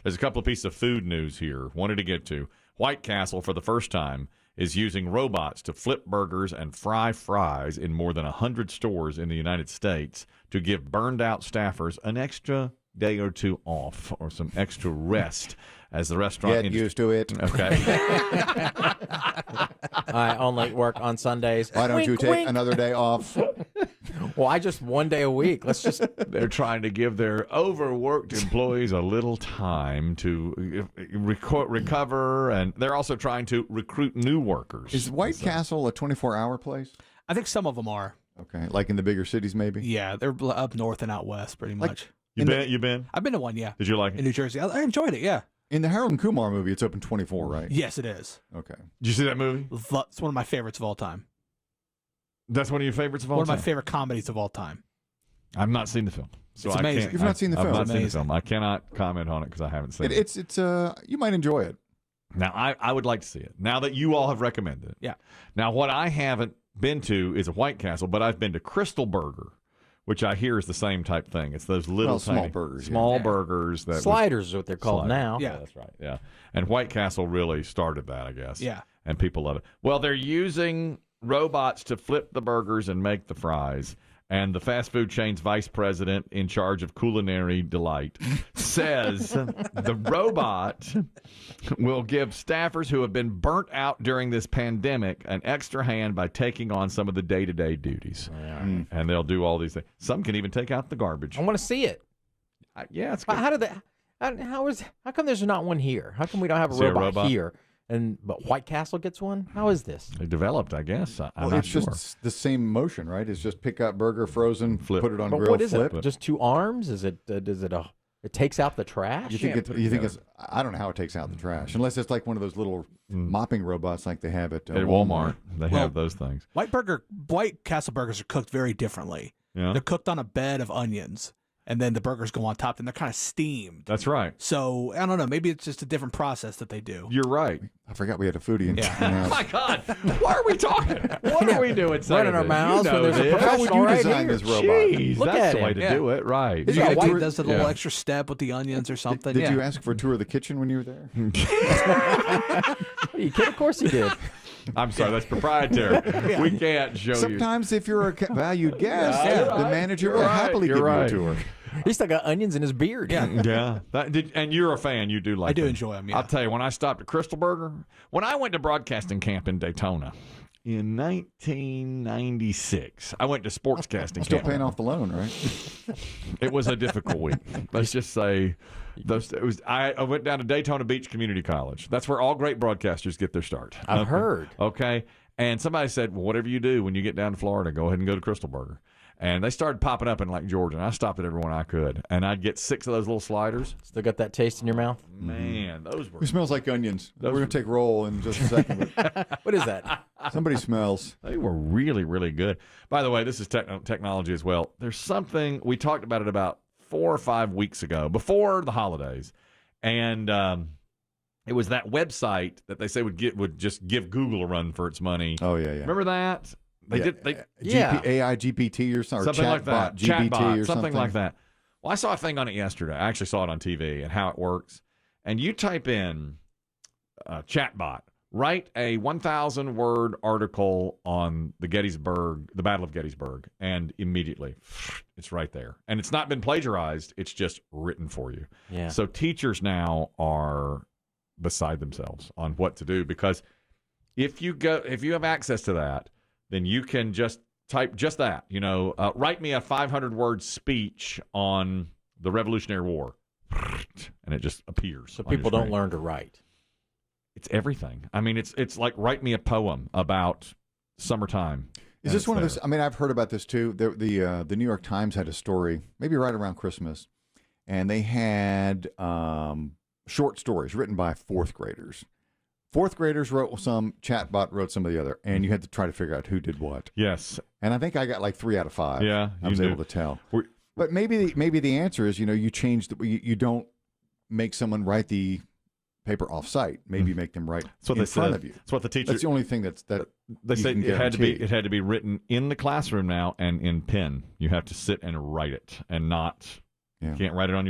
There's a couple of pieces of food news here. Wanted to get to. White Castle, for the first time, is using robots to flip burgers and fry fries in more than 100 stores in the United States to give burned-out staffers an extra day or two off or some extra rest as the restaurant Get used to it. Okay. I only work on Sundays. Why don't you take wink. another day off? Well, I just one day a week. Let's just. They're trying to give their overworked employees a little time to recover, and they're also trying to recruit new workers. Is White Castle a 24-hour place? I think some of them are. Okay, like in the bigger cities, maybe? Yeah, they're up north and out west, pretty much. You been? I've been to one, yeah. Did you like it? In New Jersey. I enjoyed it, yeah. In the Harold and Kumar movie, it's open 24, right? Yes, it is. Okay. Did you see that movie? It's one of my favorites of all time. That's one of your favorites of all time? One of my favorite comedies of all time. I've not seen the film. So It's amazing. You've not seen the film? I've not It's seen the amazing. film. I cannot comment on it because I haven't seen it. It's you might enjoy it. Now, I would like to see it. Now that you all have recommended it. Yeah. Now, what I haven't been to is a White Castle, but I've been to Crystal Burger, which I hear is the same type thing. It's those little small tiny, burgers, yeah. small burgers that Sliders is what they're called Sliders. now. Yeah. That's right. Yeah, and White Castle really started that, I guess. Yeah. and people love it. Well, they're using robots to flip the burgers and make the fries. And the fast food chain's vice president in charge of culinary delight says the robot will give staffers who have been burnt out during this pandemic an extra hand by taking on some of the day-to-day duties. And they'll do all these things. Some can even take out the garbage. I want to see it. Yeah, it's good. How did that? How come there's not one here? How come we don't have See a a robot robot? here? But White Castle gets one? How is this? They developed, I guess. I'm Well, not it's sure. just the same motion, right? It's just pick up burger, frozen, Flip. put it on But grill, what is flip. it? Just two arms? Is it? It takes out the trash? You think it's? I don't know how it takes out the trash, unless it's like one of those little mopping robots like they have at Walmart. They have those things. White Castle burgers are cooked very differently. Yeah. They're cooked on a bed of onions, and then the burgers go on top, and they're kind of steamed. That's right. So I don't know. Maybe it's just a different process that they do. You're right. I forgot we had a foodie in Yeah. Oh, my God. Why are we talking? What are we doing? Running our mouths when there's a this. How would professional you right design here. this robot? Jeez, Look that's at the way him. to do it. Right. Did you Yeah, get a White tour- does a little Yeah. extra step with the onions or something. Did yeah. you ask for a tour of the kitchen when you were there? You kid? Of course he did. I'm sorry. That's proprietary. We can't show you. Sometimes, if you're a valued guest, Yeah, the manager will happily give You're you right. a tour. He's still got onions in his beard. Yeah. Yeah. And you're a fan. You do like I do them. enjoy them, yeah. I'll tell you, when I stopped at Crystal Burger, when I went to broadcasting camp in Daytona in 1996, I went to sportscasting Still camp. paying off the loan, right? It was a difficult week. Let's just say I went down to Daytona Beach Community College. That's where all great broadcasters get their start. I've heard. Okay. And somebody said, well, whatever you do when you get down to Florida, go ahead and go to Crystal Burger. And they started popping up in like Georgia, and I stopped at every one I could. And I'd get 6 of those little sliders. Still got that taste in your mouth? Man, those were Who smells like onions? We're going to take roll in just a second. But What is that? somebody smells. they were really, really good. By the way, this is technology as well. There's something we talked about it about 4 or 5 weeks ago, before the holidays, and it was that website that they say would just give Google a run for its money. Oh, yeah. Remember that? They did. Yeah. AI GPT or something. Something or like that. GPT Chatbot, or something like that. Well, I saw a thing on it yesterday. I actually saw it on TV and how it works. And you type in chatbot, write a 1,000-word article on the Battle of Gettysburg, and immediately it's right there. And it's not been plagiarized. It's just written for you. Yeah. So teachers now are beside themselves on what to do, because if you have access to that, then you can just type just that, write me a 500-word speech on the Revolutionary War, and it just appears. So on your people don't screen. learn to write. It's everything. I mean, it's like write me a poem about summertime. Is this one of those? I mean, I've heard about this too. The New York Times had a story, maybe right around Christmas, and they had short stories written by 4th graders. 4th graders wrote some, chatbot wrote some of the other, and you had to try to figure out who did what. Yes. And I think I got like 3 out of 5. Yeah, I was able to tell. But maybe the answer is, you change you don't make someone write the paper off-site. Maybe make them write in front of you. That's what the teacher. That's the only thing that they you say can it guarantee. had to be written in the classroom now and in pen. You have to sit and write it, and not Yeah. you can't write it on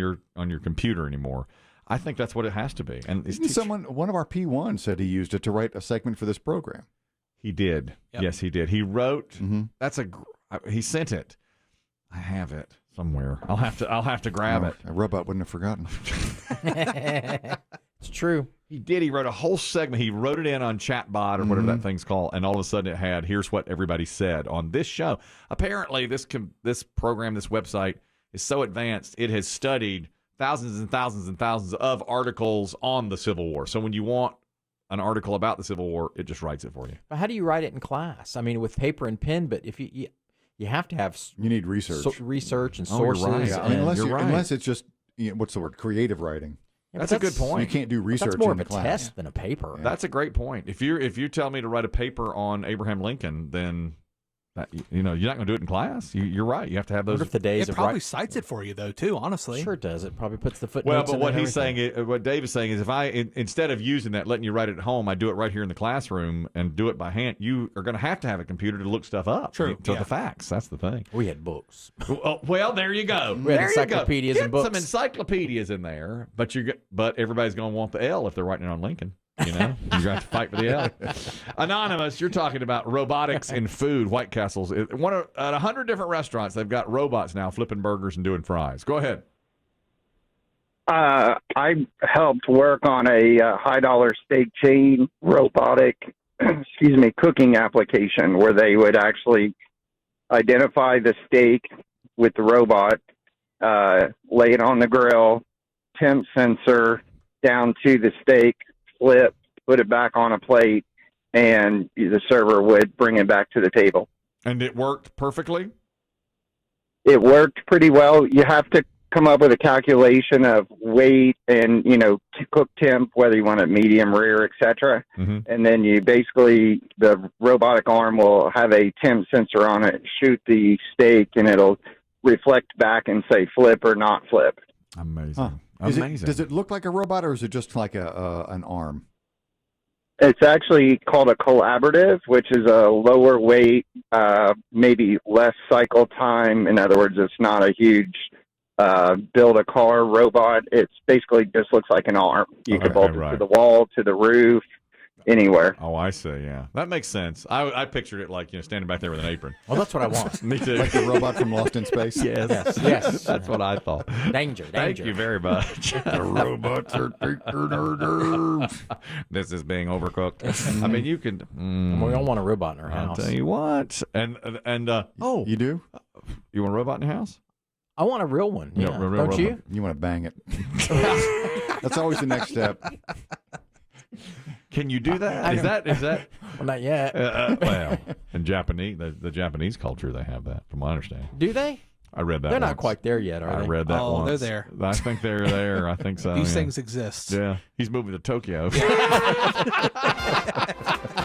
your computer anymore. I think that's what it has to be. And One of our P1 said he used it to write a segment for this program. he did. Yep. Yes, he did. He wrote. Mm-hmm. He sent it. I have it somewhere. I'll have to grab it. A robot wouldn't have forgotten. It's true. He did. He wrote a whole segment. He wrote it in on Chatbot or whatever that thing's called, and all of a sudden it had, here's what everybody said on this show. Apparently, this program, this website, is so advanced, it has studied thousands and thousands and thousands of articles on the Civil War. So when you want an article about the Civil War, it just writes it for you. But how do you write it in class? I mean, with paper and pen, but if you have to have You need research. research and Oh, you're sources. right. I mean, and- unless it's just, what's the word? Creative writing. Yeah, That's but a good point. You can't do research That's more in of a the class. test than a paper. That's a great point. If you tell me to write a paper on Abraham Lincoln, then you're not going to do it in class. You're right. You have to have I those. wonder if the days It of probably cites it for you, though, too, honestly. Sure it does. It probably puts the footnotes Well, but in what and he's everything. saying, what Dave is saying is, if instead of using that, letting you write it at home, I do it right here in the classroom and do it by hand. You are going to have a computer to look stuff up. True, To yeah. the facts. That's the thing. We had books. Well, there you go. We had There you go. encyclopedias Get and books. some encyclopedias in there, but everybody's going to want the L if they're writing it on Lincoln. You're going to have to fight for the L. Anonymous, you're talking about robotics in food. White Castle's at 100 different restaurants. They've got robots now flipping burgers and doing fries. Go ahead. I helped work on a high-dollar steak chain robotic, cooking application where they would actually identify the steak with the robot, lay it on the grill, temp sensor down to the steak, flip, put it back on a plate, and the server would bring it back to the table. And it worked perfectly? It worked pretty well. You have to come up with a calculation of weight and, cook temp, whether you want it medium, rare, etc. Mm-hmm. And then the robotic arm will have a temp sensor on it, shoot the steak, and it'll reflect back and say flip or not flip. Amazing. Huh. Amazing. Does it look like a robot, or is it just like an arm? It's actually called a collaborative, which is a lower weight, maybe less cycle time. In other words, it's not a huge build a car robot. It's basically just looks like an arm. You can bolt it to the wall, to the roof, anywhere. Oh, I see. Yeah, that makes sense. I pictured it like standing back there with an apron. Well, that's what I want. Me too. Like the robot from Lost in Space? Yes. That's what I thought. Danger. Thank you very much. The robots are taking our This is being overcooked. I mean, you can. We don't want a robot in our I'll house. tell you what. And You do? you want a robot in your house? I want a real one. Yeah. real Don't you? You want to bang it. That's always the next step. Can you do that? Is that? Well, not yet. Well, in Japanese, the Japanese culture, they have that, from my understanding. Do they? I read that. They're not once. quite there yet, are I they? read that Oh, once. they're there. I think they're there. I think so. These yeah. things exist. Yeah, he's moving to Tokyo.